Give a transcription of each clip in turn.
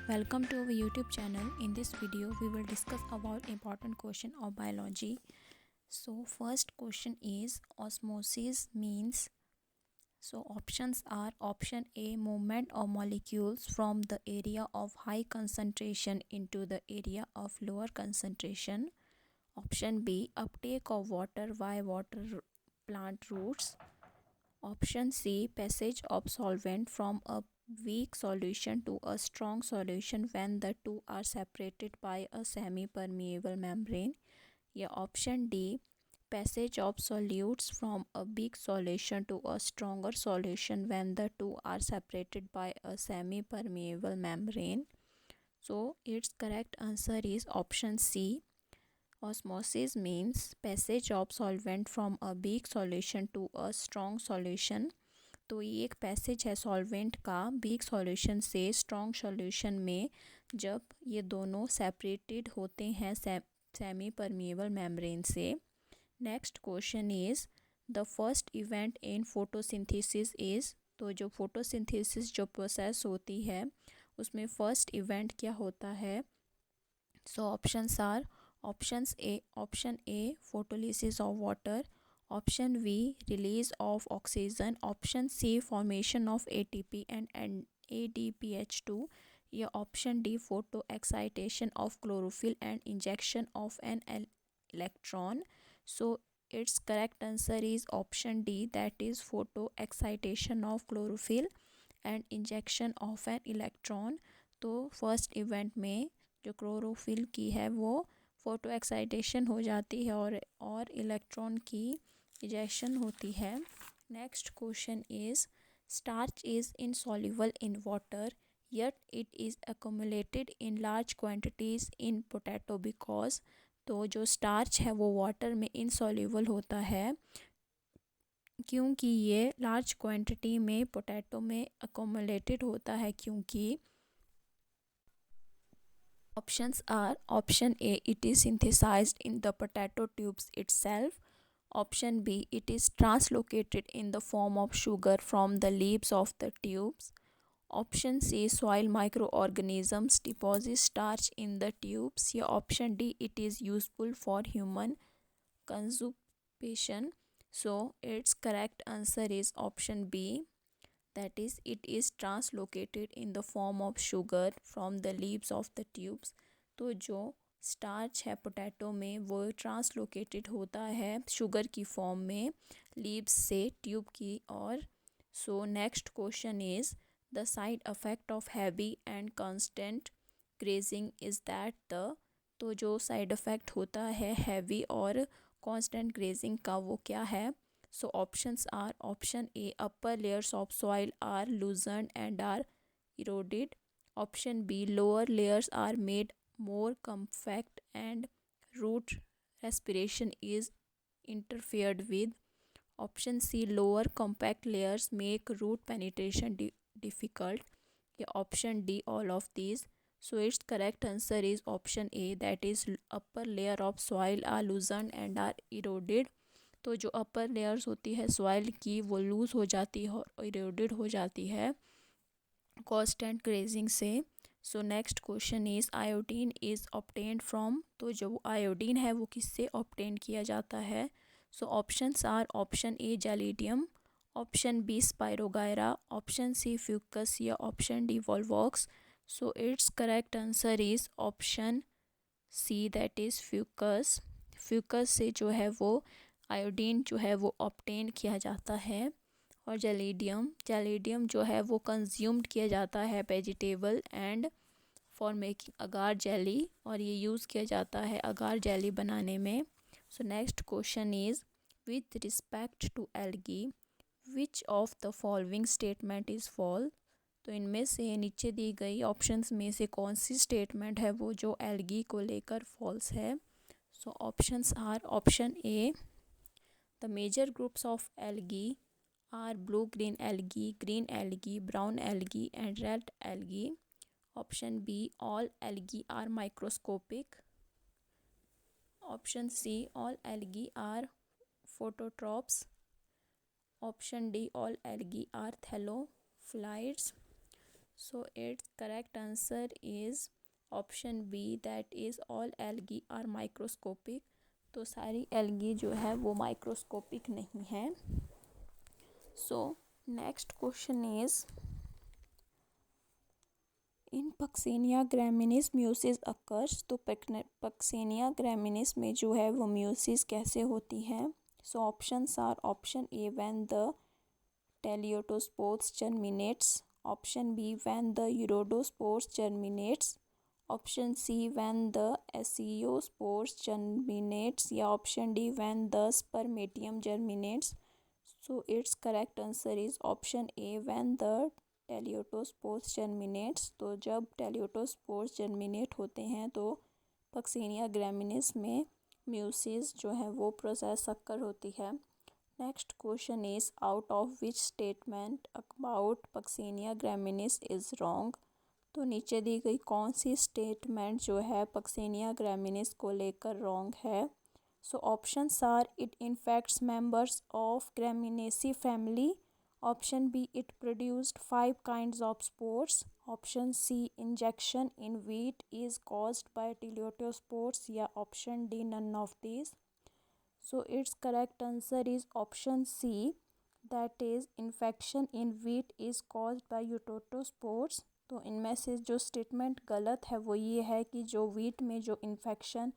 Welcome to our YouTube channel. In this video, we will discuss about important question of biology. So, first question is osmosis means. So, options are option A movement of molecules from the area of high concentration into the area of lower concentration. Option B uptake of water by plant roots. Option C passage of solvent from a weak solution to a strong solution when the two are separated by a semi-permeable membrane. या option D passage of solutes from a weak solution to a stronger solution when the two are separated by a semi-permeable membrane. So its correct answer is option C. Osmosis means passage of solvent from a weak solution to a strong solution. तो ये एक passage है solvent का week solution से strong solution में जब ये दोनों सेपरेटेड होते हैं सेमी परमिएबल मेम्ब्रेन से. Next question is the first event in photosynthesis is. तो जो फोटोसिंथेसिस जो प्रोसेस होती है उसमें फर्स्ट इवेंट क्या होता है. So options are option A photolysis of water. Option B release of oxygen. Option C formation of ATP and ADPH2. या option D photo excitation of chlorophyll and injection of an electron. So its correct answer is option D, that is photo excitation of chlorophyll and injection of an electron. तो first event में जो chlorophyll की है वो photo excitation हो जाती है और इलेक्ट्रॉन की इजेक्शन होती है. Next question is starch is insoluble in water yet it is accumulated in large quantities in potato because. तो जो स्टार्च है वो वाटर में इनसॉल्युबल होता है क्योंकि ये लार्ज क्वांटिटी में पोटैटो में accumulated होता है क्योंकि. Options are option A it is synthesized in the potato tubes itself. Option B it is translocated in the form of sugar from the leaves of the tubes. Option C soil microorganisms deposit starch in the tubes. या option D it is useful for human consumption. So its correct answer is option B, that is it is translocated in the form of sugar from the leaves of the tubes. तो जो starch है potato में वो translocated होता है sugar की form में leaves से ट्यूब की और. सो next question is the side effect of heavy and constant grazing is that the. तो जो साइड इफ़ेक्ट होता है हैवी और कांस्टेंट ग्रेजिंग का वो क्या है. So options are option A upper layers of soil are loosened and are eroded. Option B lower layers are made more compact and root respiration is interfered with. Option C lower compact layers make root penetration difficult. या option D all of these. So its correct answer is option A, that is upper layer of soil are loosened and are eroded. तो जो upper layers होती है soil की वो loose हो जाती है और इरोडेड हो जाती है कांस्टेंट ग्रेजिंग से. सो next question is iodine is obtained from. तो जो आयोडीन है वो किससे ऑब्टेन किया जाता है. So options are option a gelidium. Option b spirogyra. Option c fucus या option d volvox. So its correct answer is option c, that is fucus. Fucus से जो है वो आयोडीन जो है वो ऑब्टेन किया जाता है. और जैलिडियम जो है वो कंज्यूम्ड किया जाता है vegetable and for making agar jelly और ये यूज़ किया जाता है अगार जेली बनाने में. So next question is with respect to algae which of the following statement is false. तो इनमें से नीचे दी गई ऑप्शंस में से कौन सी स्टेटमेंट है वो जो एल्गी को लेकर फॉल्स है. So options are option A the major groups of algae are blue-green algae, green algae, brown algae and red algae. Option B all algae are microscopic. Option C all algae are phototrophs. Option D all algae are thallophytes. So its correct answer is option b, that is all algae are microscopic. तो सारी एल्गी जो है वो microscopic नहीं है। So next question is in puccinia graminis meiosis occurs. तो puccinia ग्रामिनिस में जो है वो म्यूसिस कैसे होती है। So options are option a when the teliospores germinates, option b when the uredospores germinates, option c when the aeciospores germinates, या option d when the spermatium germinates. So its correct answer is option a when the teliospores germinates. तो जब टेलियोटोस्पोर्स germinate होते हैं तो puccinia ग्रामिनिस में meiosis जो है वो प्रोसेस अक्कर होती है। Next question is out of which statement about puccinia graminis is wrong. तो नीचे दी गई कौन सी स्टेटमेंट जो है पक्सेनिया ग्रामिनिस को लेकर रॉन्ग है। So options are it infects members of gramineae family, option b it produced 5 kinds of spores, option c injection in wheat is caused by teliospores, या option d none of these. So its correct answer is option c, that is infection in wheat is caused by uredospores. तो इनमें से जो statement गलत है वो ये है कि जो व्हीट में जो इन्फेक्शन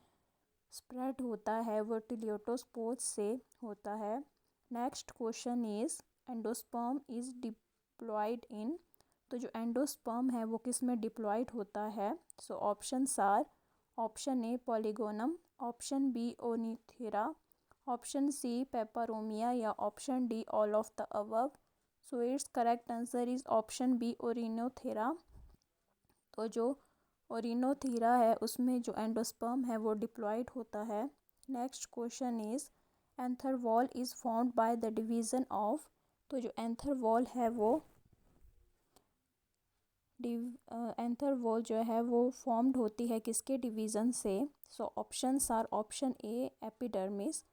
स्प्रेड होता है वो टेलियोटोस्पोर्स से होता है। Next question is endosperm is diploid in. तो जो एंडोस्पर्म है वो किस में डिप्लॉयड होता है। So options are option a polygonum, option b oenothera, option c peperomia, या option d all of the above. So its correct answer is option b oenothera. तो जो ओरिनोथेरा है उसमें जो एंडोस्पर्म है वो डिप्लॉयड होता है। Next question is anther wall is formed by the division of. तो जो एंथर वॉल है वो एंथर वॉल जो है वो फॉर्म्ड होती है किसके डिवीज़न से। So options are option a epidermis,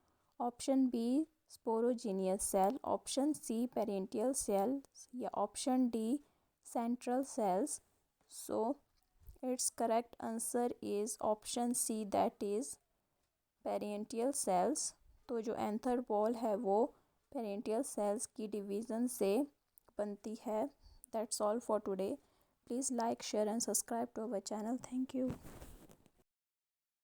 option b sporogenous cell, option c parietal cell, या option d central cells. So its correct answer is option c, that is parietal cells. तो जो anther wall है वो parental sales की division से बनती है। That's all for today. Please like, share and subscribe to our channel. Thank you.